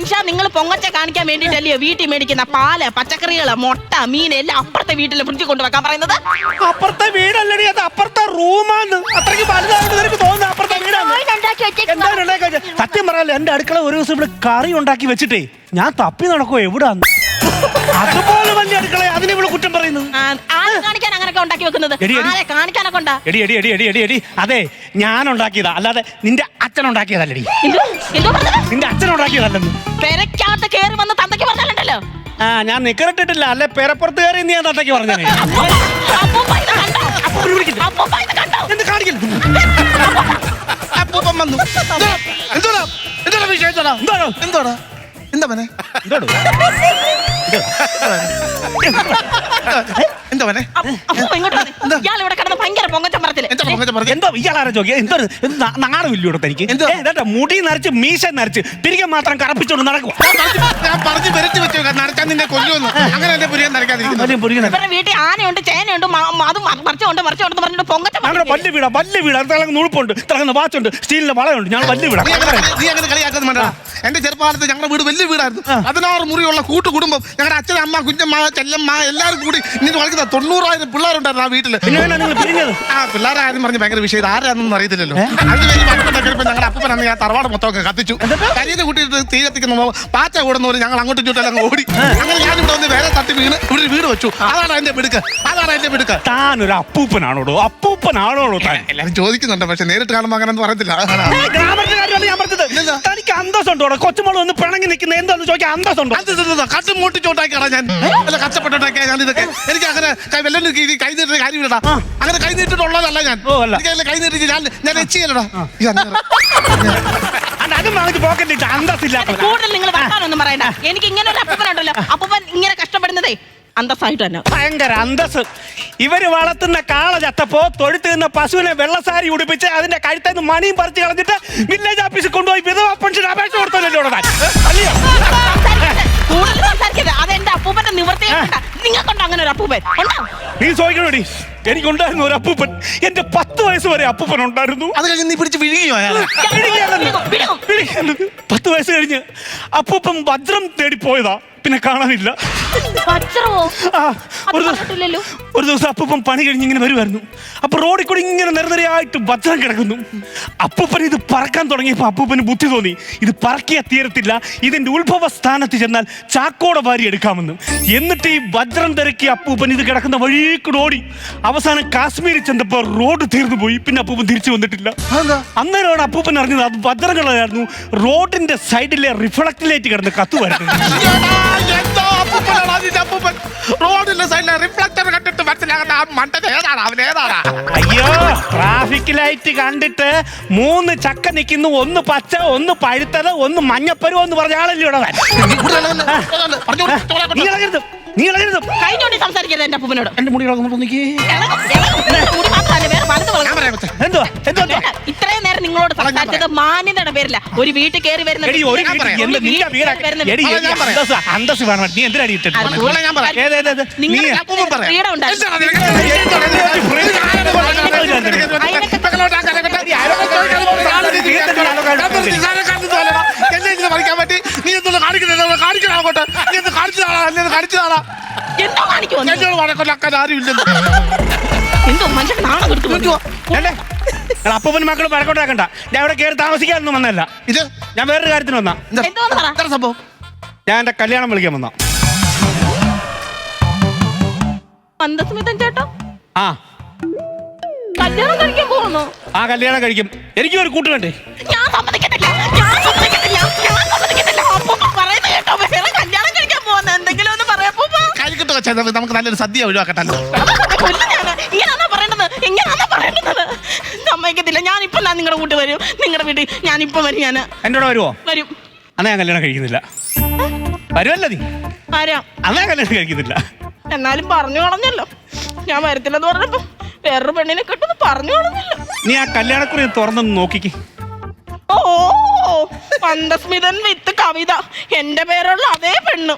മനുഷ്യ നിങ്ങൾ പൊങ്ങച്ച കാണിക്കാൻ വേണ്ടിട്ടല്ലയോ വീട്ടിൽ മേടിക്കുന്ന പാല് പച്ചക്കറികള് മുട്ട മീൻ എല്ലാം അപ്പുറത്തെ വീട്ടിലെ ഫ്രിഡ്ജിൽ കൊണ്ടുവെക്കാൻ പറയുന്നത്? അപ്പുറത്തെ വീടല്ലടി, അത് അപ്പുറത്തെ റൂമാന്ന്. അത്രയ്ക്ക് വലുതായിട്ട് നിനക്ക് തോന്നുന്നു അപ്പുറത്തെ വീടാണ്. സത്യം പറയാലോ, എന്റെ അടുക്കള ഒരു ദിവസം ഇവിടെ കറി ഉണ്ടാക്കി വെച്ചിട്ടേ ഞാൻ തപ്പി നടക്കുവോ എവിടാന്ന്. അതുപോലെ വലിയ അടുക്കള, അതിനെ ഇവിടെ കുറ്റം പറയുന്നു. കാണിക്കാൻ അങ്ങനൊക്കെ ഉണ്ടാക്കി വെക്കുന്നത് കാണിക്കാനൊക്കെ ഉണ്ടാ? എടി അതെ, ഞാൻ ഉണ്ടാക്കിയതാ, അല്ലാതെ നിന്റെ അച്ഛൻ ഉണ്ടാക്കിയതല്ലടി. നിന്റെ അച്ഛൻ ഉണ്ടാക്കിയതല്ലെന്ന് പെരക്കകത്ത് കേറി വന്ന് തന്തയ്ക്ക് പറഞ്ഞാലുണ്ടല്ലോ. ഞാൻ നിക്കറിട്ടിട്ടില്ല, അല്ലെ പേരപ്പുറത്ത് കയറി ഞാൻ തന്തയ്ക്ക് പറഞ്ഞേ. എന്ത് കാണിക്കുന്നു? അപ്പൂപ്പൻ വന്നു. എന്തോടാ എന്തോടാ വിഷയം? എന്തോടാ എന്താ മോനെ? എന്താ മോനെ? ഇയാളിവിടെ കിടന്ന് ഭയങ്കര പൊങ്ങച്ചം പറച്ചില്. എന്തോ ഇയാളാരാ ചോദിക്കുക? എന്തോ നാണമില്ലൂടെ തനിക്ക്? മുടി നരച്ച് മീശ നരച്ച് തിരികെ മാത്രം കറപ്പിച്ചോണ്ട് നടക്കും. ഞാൻ പറഞ്ഞു വരട്ടി വെച്ചു നരച്ചാൻ നിന്നെ കൊല്ലുമെന്ന്. അങ്ങനെ എന്റെ പുരിയാൻ നരക്കാതിരിക്കുന്നു. ഇവരുടെ വീട്ടിൽ ആനയുണ്ട് ചേനയുണ്ട് അത് മറിച്ചോണ്ട് പറഞ്ഞിട്ട് പൊങ്ങച്ചം. വലിയ വീടാ, തിളങ്ങുന്ന ഉടുപ്പുണ്ട്, തിളങ്ങുന്ന വാച്ചുണ്ട്, സ്റ്റീലിന്റെ വളയുണ്ട്. ഞാൻ വലിയ വീടാ. നീ അങ്ങനെ കളിയാക്കാൻ വേണ്ട. എന്റെ ചെറുപ്പകാലത്ത് ഞങ്ങളുടെ വീട് വലിയ വീടായിരുന്നു. 16 മുറിയുള്ള കൂട്ടുകുടുംബം. ഞങ്ങളുടെ അച്ഛൻ, അമ്മ, കുഞ്ഞമ്മ, ചെല്ലമ്മ എല്ലാവരും കൂടി ഇങ്ങനെ കളിക്കുന്ന 90,000 പിള്ളേരുണ്ടായിരുന്നു ആ വീട്ടില്. ആ പിള്ളേരാരും പറഞ്ഞ് ഭയങ്കര വിഷയം. ആരാണെന്നൊന്നും അറിയത്തില്ലല്ലോ. അതിനുവേണ്ടി മറ്റുണ്ടാക്കിയപ്പോ ഞങ്ങളുടെ അപ്പനാണ് ഞാൻ തറവാട് മൊത്തമൊക്കെ കത്തിച്ചു. കരിയിൽ കൂട്ടിയിട്ട് തീ കത്തിക്കുന്ന പാച്ച കൂടുന്ന പോലെ ഞങ്ങൾ അങ്ങോട്ടും ഇങ്ങോട്ടെല്ലാം ഓടി. അങ്ങനെ ഞാനിവിടെ വന്ന് വേറെ തട്ടി വീണ് ഇവിടെ ഒരു വീട് വെച്ചു. അതാണ് എന്റെ മിടുക്ക്. താനൊരു അപ്പൂപ്പനാണോടോ? എല്ലാരും ചോദിക്കുന്നുണ്ട്, പക്ഷെ നേരിട്ട് കാണുമ്പോ അങ്ങനെ പറയത്തില്ല. തനിക്ക് അന്തസ്സുണ്ടോ? കൊച്ചുമോള് ഒന്ന് പിണങ്ങി നിൽക്കുന്ന എന്താന്ന് ചോദിക്കാൻ അന്തസ്സുണ്ടോ? കട്ട് മൂട്ടിച്ചോണ്ടാക്കിയാണ് ഞാൻ. അല്ല കഷ്ടപ്പെട്ടോണ്ടാക്കിയാ ഞാൻ ഇതൊക്കെ. എനിക്ക് അങ്ങനെ വെല്ലം കൈ നീട്ടിട്ട് കാര്യമില്ലടാ. അങ്ങനെ കൈ നീട്ടിട്ടുള്ളതല്ല ഞാൻ. കൈ നീട്ടി ഞാൻ എച്ചിയല്ലടാ. കൂടുതൽ നിങ്ങൾ വർത്താനൊന്നും പറയണ്ട. എനിക്ക് ഇങ്ങനെ ഒരു അപ്പൂപ്പനുണ്ടല്ലോ. അപ്പൂപ്പൻ ഇങ്ങനെ കഷ്ടപ്പെടുന്നതേ അന്തസ്സായിട്ട് തന്നെ. ഭയങ്കര അന്തസ്. ഇവര് വളർത്തുന്ന കാള ചത്തപ്പോ തൊഴുത്ത് നിന്ന പശുവിനെ വെള്ളസാരി ഉടിപ്പിച്ച് അതിന്റെ കഴുത്തേന്ന് മണിയും പറിച്ച് കളഞ്ഞിട്ട് വില്ലേജ് ഓഫീസിൽ കൊണ്ടുപോയി വിധവാ പെൻഷൻ അപേക്ഷ കൊടുത്തല്ലോ. അതെന്റെ അപ്പൂപ്പന്റെ നിവൃത്തി. നിങ്ങൾക്കുണ്ടോ അങ്ങനെ ഒരു അപ്പൂപ്പൻ? നീ ചോദിക്കണോടി, എനിക്കുണ്ടായിരുന്നു ഒരു അപ്പൂപ്പൻ. എന്റെ 10 വയസ്സ് വരെ അപ്പൂപ്പൻ ഉണ്ടായിരുന്നു. അത് കഴിഞ്ഞ് നീ പിടിച്ച് വിഴുകിയോ? 10 വയസ്സ് കഴിഞ്ഞ് അപ്പൂപ്പൻ വജ്രം തേടി പോയതാ, പിന്നെ കാണാനില്ല. ഒരു ദിവസം അപ്പൂപ്പൻ പണി കഴിഞ്ഞ് ഇങ്ങനെ വരുമായിരുന്നു. അപ്പൊ റോഡിൽ കൂടി ഇങ്ങനെ നിരനിരയായിട്ട് വജ്രം കിടക്കുന്നു. അപ്പൂപ്പൻ ഇത് പറക്കാൻ തുടങ്ങിയപ്പോ അപ്പൂപ്പന് ബുദ്ധി തോന്നി, ഇത് പറക്കിയാ തീരത്തില്ല, ഇതിന്റെ ഉത്ഭവ സ്ഥാനത്ത് ചെന്നാൽ ചാക്കോടെ വാരി എടുക്കാമെന്ന്. എന്നിട്ട് ഈ വജ്രം തിരക്കി അപ്പൂപ്പൻ ഇത് കിടക്കുന്ന വഴിക്കൂടെ ഓടി. അവസാനം കാശ്മീരിൽ ചെന്നപ്പോ റോഡ് തീർന്നു പോയി. പിന്നെ അപ്പൂപ്പൻ തിരിച്ചു വന്നിട്ടില്ല. അന്നേരമാണ് അപ്പൂപ്പൻ അറിഞ്ഞത് അത് വജ്രങ്ങളായിരുന്നു. റോഡിന്റെ സൈഡിലെ റിഫ്ലക്ട് ലൈറ്റ് കിടന്ന് കത്തുവായിരുന്നു. റോഡിന്റെ സൈഡിലെ റിഫ്ലക്ടർ കണ്ടിട്ട് മനസ്സിലാകുന്ന ആ മണ്ടൻ ഏതാണ്? അവൻ ഏതാണ്? അയ്യോ, ട്രാഫിക് ലൈറ്റ് കണ്ടിട്ട് 3 ചക്ക നിൽക്കുന്നു, ഒന്ന് പച്ച, ഒന്ന് പഴുത്തത്, ഒന്ന് മഞ്ഞപ്പരുവം എന്ന് പറഞ്ഞ ആളല്ലേ ഇവിടെ. കഴിഞ്ഞോണ്ടി സംസാരിക്കരുത് എന്റെ അപ്പൂപ്പനോട്. എന്റെ മുടി ഇത്രയും നേരം നിങ്ങളോട് സംസാരിച്ചത് മാന്യതയുടെ പേരില്ല. ഒരു വീട്ടിൽ കയറി വരുന്ന അന്തസ് വേണം. നീ എന്തിനാണ് പഠിക്കാൻ പറ്റി. നീ എന്തൊന്ന് കാണിക്കണം അങ്ങോട്ട്. നീ എന്ത് കാണിച്ചതാളാ? എന്തോ കാണിക്കുമോ? വഴക്കൊല്ലാക്കാൻ ആരും ഇല്ലെന്ന്. എന്തോ മനുഷ്യൻ നാളെ കൊടുത്തു. അപ്പൂപ്പൻ മക്കൾ വഴക്കോട്ടാക്കണ്ട. ഞാൻ ഇവിടെ കയറി താമസിക്കാനൊന്നും വന്നല്ല. ഇത് ഞാൻ വേറൊരു കാര്യത്തിന് വന്നാ. സംഭവം ഞാൻ എന്റെ കല്യാണം വിളിക്കാൻ വന്നാ. മന്ദസ്മിതൻ ചേട്ടാ ആ കല്യാണം കഴിക്കാൻ പോകുന്നു. ആ കല്യാണം കഴിക്കും. എനിക്കും ഒരു കൂട്ടുകണ്ടേ. ഞാൻ സമ്മതിക്കത്തില്ല. അപ്പൂപ്പ പറയുന്നത് കേട്ടോ. വേറെ കല്യാണം കഴിക്കാൻ പോകുന്ന എന്തെങ്കിലും ഒന്ന് പറയാ. കഴിക്കട്ടോ, നമുക്ക് നല്ലൊരു സദ്യ ഒഴിവാക്കട്ടല്ലോ. ഇങ്ങനെയാണോ പറയേണ്ടത്? സമ്മതിക്കത്തില്ല. ഞാൻ ഇപ്പൊ നിങ്ങളുടെ കൂട്ട് വരും. നിങ്ങളുടെ വീട്ടിൽ ഞാൻ ഇപ്പൊ വരും. ഞാൻ എന്നോട് വരുമോ? വരും. അന്നാ ഞാൻ കല്യാണം കഴിക്കുന്നില്ല. വരുമല്ലോ നീ? ആരാ? അന്നാ കല്യാണം കഴിക്കുന്നില്ല. എന്നാലും പറഞ്ഞു കളഞ്ഞല്ലോ. ഞാൻ വരത്തില്ലെന്ന് പറഞ്ഞപ്പോ വേറൊരു പെണ്ണിനെ കിട്ടുന്നു പറഞ്ഞു കളഞ്ഞില്ല. നീ ആ കല്യാണക്കുറി തുറന്നൊന്ന് നോക്കിക്ക്. ഓ മന്ദസ്മിതൻ വിത്ത് കവിത, എന്റെ പേരുള്ള അതേ പെണ്ണ്.